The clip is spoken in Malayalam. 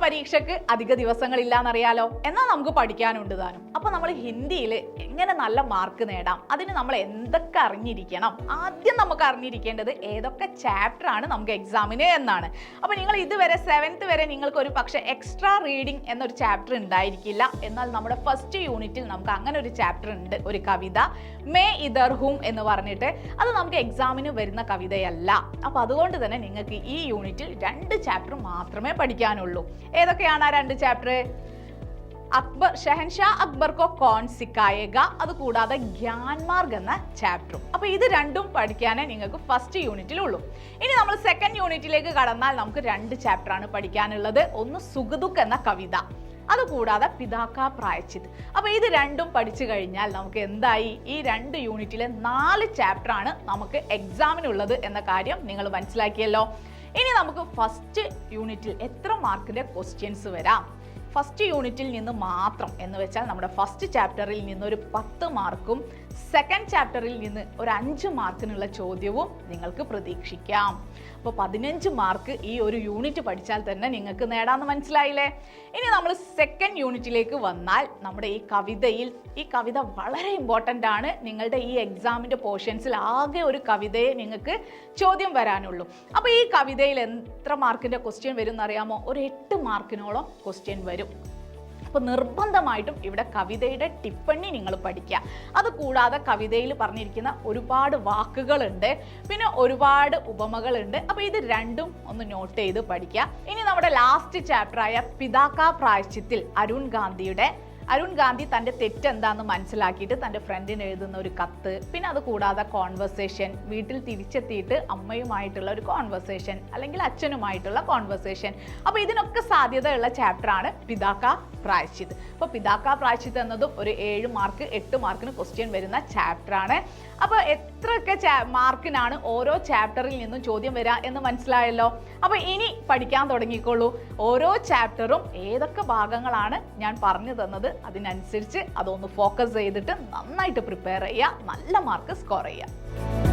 പരീക്ഷയ്ക്ക് അധിക ദിവസങ്ങളില്ലാന്നറിയാലോ. എന്നാൽ നമുക്ക് പഠിക്കാനുണ്ട് താനും. അപ്പൊ നമ്മൾ ഹിന്ദിയിൽ എങ്ങനെ നല്ല മാർക്ക് നേടാം, അതിന് നമ്മൾ എന്തൊക്കെ അറിഞ്ഞിരിക്കണം? ആദ്യം നമുക്ക് അറിഞ്ഞിരിക്കേണ്ടത് ഏതൊക്കെ ചാപ്റ്റർ ആണ് നമുക്ക് എക്സാമിന് എന്നാണ്. അപ്പൊ നിങ്ങൾ ഇതുവരെ 7th വരെ നിങ്ങൾക്ക് ഒരു പക്ഷേ എക്സ്ട്രാ റീഡിംഗ് എന്നൊരു ചാപ്റ്റർ ഉണ്ടായിരിക്കില്ല. എന്നാൽ നമ്മുടെ ഫസ്റ്റ് യൂണിറ്റിൽ നമുക്ക് അങ്ങനെ ഒരു ചാപ്റ്റർ ഉണ്ട്, ഒരു കവിത മേ ഇദർ ഹൂം എന്ന് പറഞ്ഞിട്ട്. അത് നമുക്ക് എക്സാമിന് വരുന്ന കവിതയല്ല. അപ്പൊ അതുകൊണ്ട് തന്നെ നിങ്ങൾക്ക് ഈ യൂണിറ്റിൽ 2 ചാപ്റ്റർ മാത്രമേ പഠിക്കാനുള്ളൂ. ഏതൊക്കെയാണ് ആ 2 ചാപ്റ്റർ? അക്ബർ ഷഹൻഷാ അക്ബർ കോ കോൺ സിക്കായേഗ, അത് കൂടാതെ ഗ്യാൻമാർഗ് എന്ന ചാപ്റ്ററും. അപ്പൊ ഇത് രണ്ടും പഠിക്കാനേ നിങ്ങൾക്ക് ഫസ്റ്റ് യൂണിറ്റിലുള്ളൂ. ഇനി നമ്മൾ സെക്കൻഡ് യൂണിറ്റിലേക്ക് കടന്നാൽ നമുക്ക് 2 ചാപ്റ്റർ ആണ് പഠിക്കാനുള്ളത്. ഒന്ന് സുഖദുഃഖ് എന്ന കവിത, അതുകൂടാതെ പിതാക്കാ പ്രായച്ചിത്. അപ്പൊ ഇത് രണ്ടും പഠിച്ചു കഴിഞ്ഞാൽ നമുക്ക് എന്തായി? ഈ 2 യൂണിറ്റിലെ 4 ചാപ്റ്റർ ആണ് നമുക്ക് എക്സാമിനുള്ളത് എന്ന കാര്യം നിങ്ങൾ മനസ്സിലാക്കിയല്ലോ. ഇനി നമുക്ക് ഫസ്റ്റ് യൂണിറ്റിൽ എത്ര മാർക്കിന്റെ ക്വസ്റ്റ്യൻസ് വരാം? ഫസ്റ്റ് യൂണിറ്റിൽ നിന്ന് മാത്രം എന്ന് വെച്ചാൽ നമ്മുടെ ഫസ്റ്റ് ചാപ്റ്ററിൽ നിന്ന് ഒരു 10 മാർക്കും സെക്കൻഡ് ചാപ്റ്ററിൽ നിന്ന് ഒരു 5 മാർക്കിനുള്ള ചോദ്യവും നിങ്ങൾക്ക് പ്രതീക്ഷിക്കാം. അപ്പോൾ 15 മാർക്ക് ഈ ഒരു യൂണിറ്റ് പഠിച്ചാൽ തന്നെ നിങ്ങൾക്ക് നേടാമെന്ന് മനസ്സിലായില്ലേ? ഇനി നമ്മൾ സെക്കൻഡ് യൂണിറ്റിലേക്ക് വന്നാൽ നമ്മുടെ ഈ കവിത വളരെ ഇമ്പോർട്ടൻ്റ് ആണ്. നിങ്ങളുടെ ഈ എക്സാമിൻ്റെ പോർഷൻസിൽ ആകെ ഒരു കവിതയെ നിങ്ങൾക്ക് ചോദ്യം വരാനുള്ളൂ. അപ്പോൾ ഈ കവിതയിൽ എത്ര മാർക്കിൻ്റെ ക്വസ്റ്റ്യൻ വരും എന്നറിയാമോ? ഒരു 8 മാർക്കിനോളം ക്വസ്റ്റ്യൻ വരും. അപ്പോൾ നിർബന്ധമായിട്ടും ഇവിടെ കവിതയുടെ ടിപ്പണി നിങ്ങൾ പഠിക്കുക. അതുകൂടാതെ കവിതയിൽ പറഞ്ഞിരിക്കുന്ന ഒരുപാട് വാക്കുകളുണ്ട്, പിന്നെ ഒരുപാട് ഉപമകളുണ്ട്. അപ്പോൾ ഇത് രണ്ടും ഒന്ന് നോട്ട് ചെയ്ത് പഠിക്കുക. ഇനി നമ്മുടെ ലാസ്റ്റ് ചാപ്റ്ററായ പിതാക്കാ പ്രായശ്ചിത്തിൽ അരുൺ ഗാന്ധി തൻ്റെ തെറ്റെന്താന്ന് മനസ്സിലാക്കിയിട്ട് തൻ്റെ ഫ്രണ്ടിന് എഴുതുന്ന ഒരു കത്ത്, പിന്നെ അത് കൂടാതെ കോൺവെർസേഷൻ, വീട്ടിൽ തിരിച്ചെത്തിയിട്ട് അമ്മയുമായിട്ടുള്ള ഒരു കോൺവെർസേഷൻ അല്ലെങ്കിൽ അച്ഛനുമായിട്ടുള്ള കോൺവെർസേഷൻ. അപ്പോൾ ഇതിനൊക്കെ സാധ്യതയുള്ള ചാപ്റ്ററാണ് പിതാക്കാ പ്രായശ്ചിത്ത്. അപ്പോൾ പിതാക്കാ പ്രായശ്ചിത്ത് എന്നതും ഒരു 7 മാർക്ക് 8 മാർക്കിന് ക്വസ്റ്റ്യൻ വരുന്ന ചാപ്റ്ററാണ്. അപ്പോൾ എത്രയൊക്കെ മാർക്കിനാണ് ഓരോ ചാപ്റ്ററിൽ നിന്നും ചോദ്യം വരിക എന്ന് മനസ്സിലായല്ലോ. അപ്പോൾ ഇനി പഠിക്കാൻ തുടങ്ങിക്കോളൂ. ഓരോ ചാപ്റ്ററും ഏതൊക്കെ ഭാഗങ്ങളാണ് ഞാൻ പറഞ്ഞു തന്നത് അതിനനുസരിച്ച് അതൊന്ന് ഫോക്കസ് ചെയ്തിട്ട് നന്നായിട്ട് പ്രിപ്പയർ ചെയ്യുക, നല്ല മാർക്ക് സ്കോർ ചെയ്യുക.